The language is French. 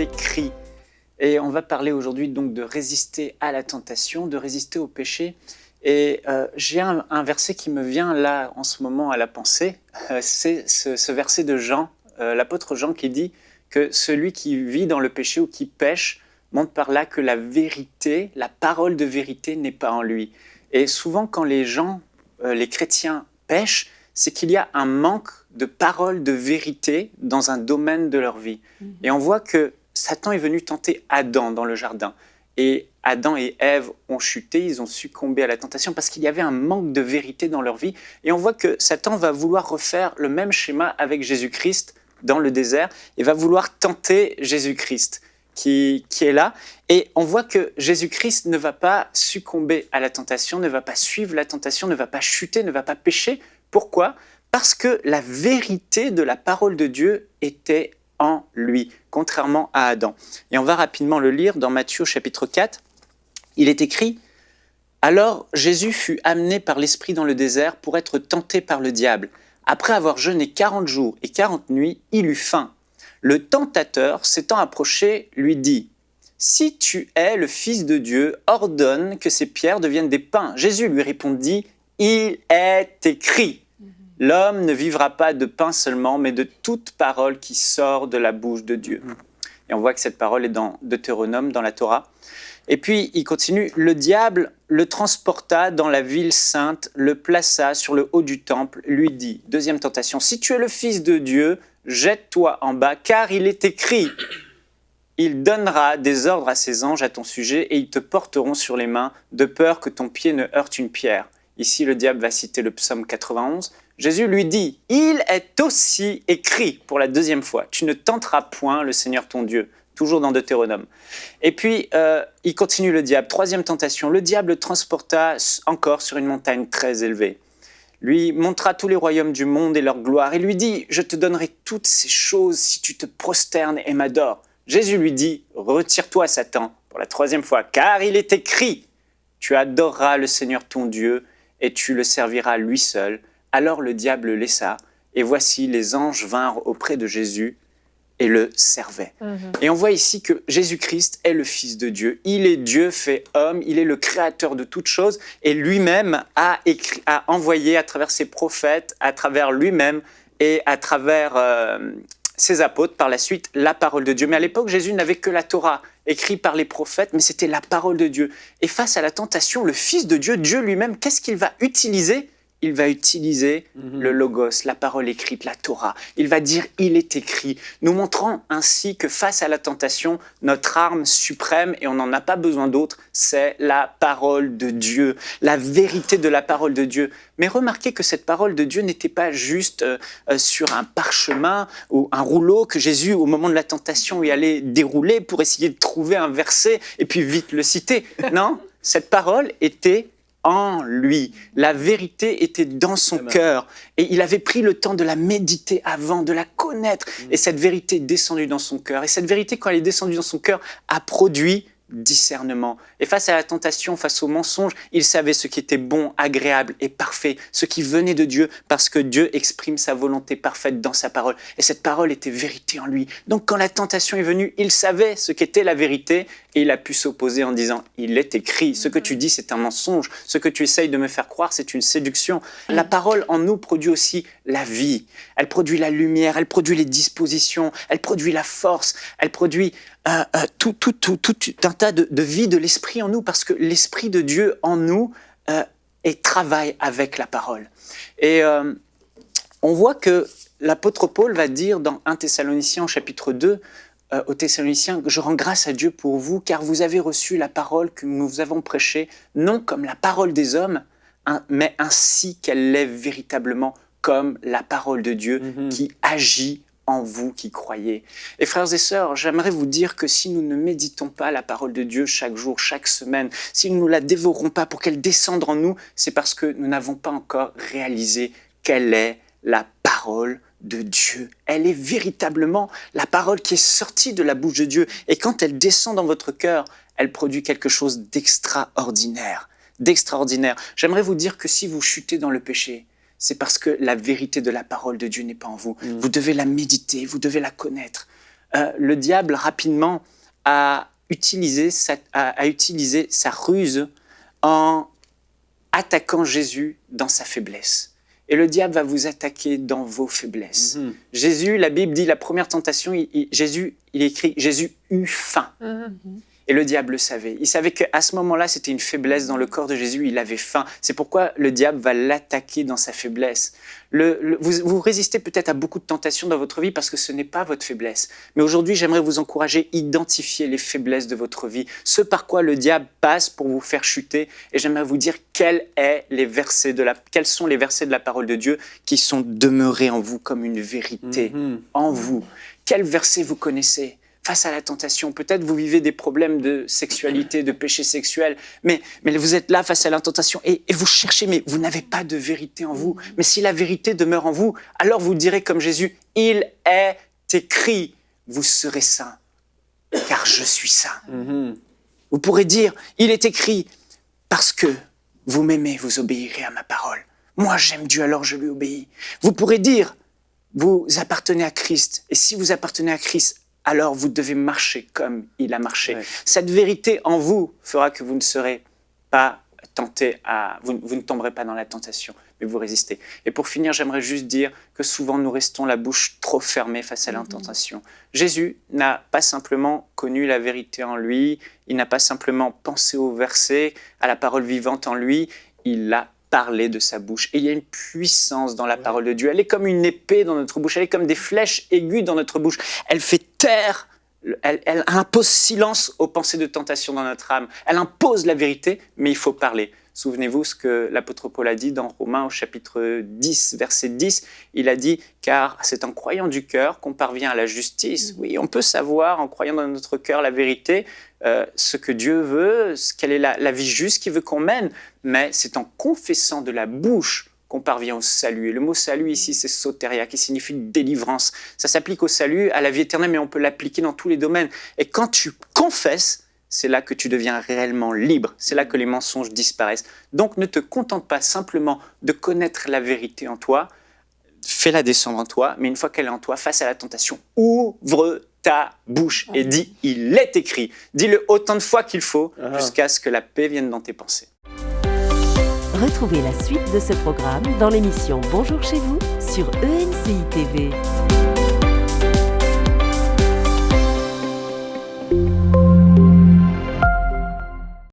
écrit. Et on va parler aujourd'hui donc de résister à la tentation, de résister au péché. Et j'ai un verset qui me vient là en ce moment à la pensée. C'est ce verset de Jean, l'apôtre Jean qui dit que celui qui vit dans le péché ou qui pêche montre par là que la vérité, la parole de vérité n'est pas en lui. Et souvent quand les gens, les chrétiens pêchent, c'est qu'il y a un manque de parole de vérité dans un domaine de leur vie. Et on voit que Satan est venu tenter Adam dans le jardin. Et Adam et Ève ont chuté, ils ont succombé à la tentation parce qu'il y avait un manque de vérité dans leur vie. Et on voit que Satan va vouloir refaire le même schéma avec Jésus-Christ dans le désert et va vouloir tenter Jésus-Christ qui est là. Et on voit que Jésus-Christ ne va pas succomber à la tentation, ne va pas suivre la tentation, ne va pas chuter, ne va pas pécher. Pourquoi ? Parce que la vérité de la parole de Dieu était en lui, contrairement à Adam. Et on va rapidement le lire dans Matthieu chapitre 4. Il est écrit « Alors Jésus fut amené par l'Esprit dans le désert pour être tenté par le diable. Après avoir jeûné 40 jours et 40 nuits, il eut faim. Le tentateur, s'étant approché, lui dit « Si tu es le Fils de Dieu, ordonne que ces pierres deviennent des pains. » Jésus lui répondit « Il est écrit ». L'homme ne vivra pas de pain seulement, mais de toute parole qui sort de la bouche de Dieu. Et on voit que cette parole est dans Deutéronome, dans la Torah. Et puis, il continue, le diable le transporta dans la ville sainte, le plaça sur le haut du temple, lui dit, deuxième tentation, si tu es le Fils de Dieu, jette-toi en bas, car il est écrit, il donnera des ordres à ses anges à ton sujet et ils te porteront sur les mains, de peur que ton pied ne heurte une pierre. Ici, le diable va citer le psaume 91. Jésus lui dit, il est aussi écrit pour la deuxième fois, tu ne tenteras point le Seigneur ton Dieu, toujours dans Deutéronome. Et puis, il continue le diable, troisième tentation, le diable le transporta encore sur une montagne très élevée, lui montra tous les royaumes du monde et leur gloire, et lui dit, je te donnerai toutes ces choses si tu te prosternes et m'adores. Jésus lui dit, retire-toi Satan, pour la troisième fois, car il est écrit, tu adoreras le Seigneur ton Dieu et tu le serviras lui seul. Alors le diable le laissa, et voici les anges vinrent auprès de Jésus et le servaient. Et on voit ici que Jésus-Christ est le Fils de Dieu. Il est Dieu fait homme, il est le créateur de toutes choses, et lui-même a envoyé à travers ses prophètes, à travers lui-même et à travers ses apôtres par la suite la parole de Dieu. Mais à l'époque, Jésus n'avait que la Torah, écrite par les prophètes, mais c'était la parole de Dieu. Et face à la tentation, le Fils de Dieu, Dieu lui-même, qu'est-ce qu'il va utiliser ? Il va utiliser le Logos, la parole écrite, la Torah. Il va dire « il est écrit », nous montrant ainsi que face à la tentation, notre arme suprême, et on n'en a pas besoin d'autre, c'est la parole de Dieu, la vérité de la parole de Dieu. Mais remarquez que cette parole de Dieu n'était pas juste sur un parchemin ou un rouleau que Jésus, au moment de la tentation, y allait dérouler pour essayer de trouver un verset et puis vite le citer. Non, cette parole était en lui. La vérité était dans son cœur. Et il avait pris le temps de la méditer avant, de la connaître. Et cette vérité est descendue dans son cœur. Et cette vérité, quand elle est descendue dans son cœur, a produit discernement. Et face à la tentation, face au mensonge, il savait ce qui était bon, agréable et parfait, ce qui venait de Dieu, parce que Dieu exprime sa volonté parfaite dans sa parole. Et cette parole était vérité en lui. Donc quand la tentation est venue, il savait ce qu'était la vérité et il a pu s'opposer en disant « il est écrit, ce que tu dis c'est un mensonge, ce que tu essayes de me faire croire c'est une séduction ». La parole en nous produit aussi la vie, elle produit la lumière, elle produit les dispositions, elle produit la force, elle produit tout un tas de vie de l'esprit en nous, parce que l'esprit de Dieu en nous travaille avec la parole. Et on voit que l'apôtre Paul va dire dans 1 Thessaloniciens chapitre 2, aux Thessaloniciens, je rends grâce à Dieu pour vous, car vous avez reçu la parole que nous avons prêchée, non comme la parole des hommes, mais ainsi qu'elle l'est véritablement, comme la parole de Dieu qui agit en vous qui croyez. Et frères et sœurs, j'aimerais vous dire que si nous ne méditons pas la parole de Dieu chaque jour, chaque semaine, si nous ne la dévorons pas pour qu'elle descende en nous, c'est parce que nous n'avons pas encore réalisé quelle est la parole de Dieu. Elle est véritablement la parole qui est sortie de la bouche de Dieu. Et quand elle descend dans votre cœur, elle produit quelque chose d'extraordinaire. J'aimerais vous dire que si vous chutez dans le péché, c'est parce que la vérité de la parole de Dieu n'est pas en vous. Vous devez la méditer, vous devez la connaître. le diable rapidement a utilisé sa ruse en attaquant Jésus dans sa faiblesse. Et le diable va vous attaquer dans vos faiblesses. Jésus, la Bible dit, la première tentation, Jésus, il écrit « Jésus eut faim ». Et le diable le savait. Il savait qu'à ce moment-là, c'était une faiblesse dans le corps de Jésus. Il avait faim. C'est pourquoi le diable va l'attaquer dans sa faiblesse. Vous résistez peut-être à beaucoup de tentations dans votre vie parce que ce n'est pas votre faiblesse. Mais aujourd'hui, j'aimerais vous encourager à identifier les faiblesses de votre vie, ce par quoi le diable passe pour vous faire chuter. Et j'aimerais vous dire quels sont les versets de la parole de Dieu qui sont demeurés en vous comme une vérité en vous. Quels versets vous connaissez ? Face à la tentation, peut-être vous vivez des problèmes de sexualité, de péché sexuel, mais vous êtes là face à la tentation et vous cherchez, mais vous n'avez pas de vérité en vous. Mais si la vérité demeure en vous, alors vous direz comme Jésus, « Il est écrit, vous serez saints, car je suis saint. » Vous pourrez dire, « Il est écrit, parce que vous m'aimez, vous obéirez à ma parole. Moi, j'aime Dieu, alors je lui obéis. » Vous pourrez dire, « Vous appartenez à Christ, et si vous appartenez à Christ, alors vous devez marcher comme il a marché. » Cette vérité en vous fera que vous ne serez pas tenté vous ne tomberez pas dans la tentation, mais vous résistez. Et pour finir, j'aimerais juste dire que souvent nous restons la bouche trop fermée face à la tentation. Jésus n'a pas simplement connu la vérité en lui, il n'a pas simplement pensé au verset, à la parole vivante en lui, il l'a parler de sa bouche. Et il y a une puissance dans la parole de Dieu. Elle est comme une épée dans notre bouche. Elle est comme des flèches aiguës dans notre bouche. Elle fait taire, elle impose silence aux pensées de tentation dans notre âme. Elle impose la vérité, mais il faut parler. Souvenez-vous ce que l'apôtre Paul a dit dans Romains au chapitre 10, verset 10. Il a dit, car c'est en croyant du cœur qu'on parvient à la justice. Oui, on peut savoir en croyant dans notre cœur la vérité, ce que Dieu veut, quelle est la vie juste qu'il veut qu'on mène, mais c'est en confessant de la bouche qu'on parvient au salut. Et le mot salut ici, c'est soteria, qui signifie délivrance. Ça s'applique au salut, à la vie éternelle, mais on peut l'appliquer dans tous les domaines. Et quand tu confesses, c'est là que tu deviens réellement libre. C'est là que les mensonges disparaissent. Donc ne te contente pas simplement de connaître la vérité en toi, fais-la descendre en toi, mais une fois qu'elle est en toi, face à la tentation, ouvre ta bouche et dis « Il est écrit ». Dis-le autant de fois qu'il faut jusqu'à ce que la paix vienne dans tes pensées. Retrouvez la suite de ce programme dans l'émission Bonjour chez vous sur ENCI TV.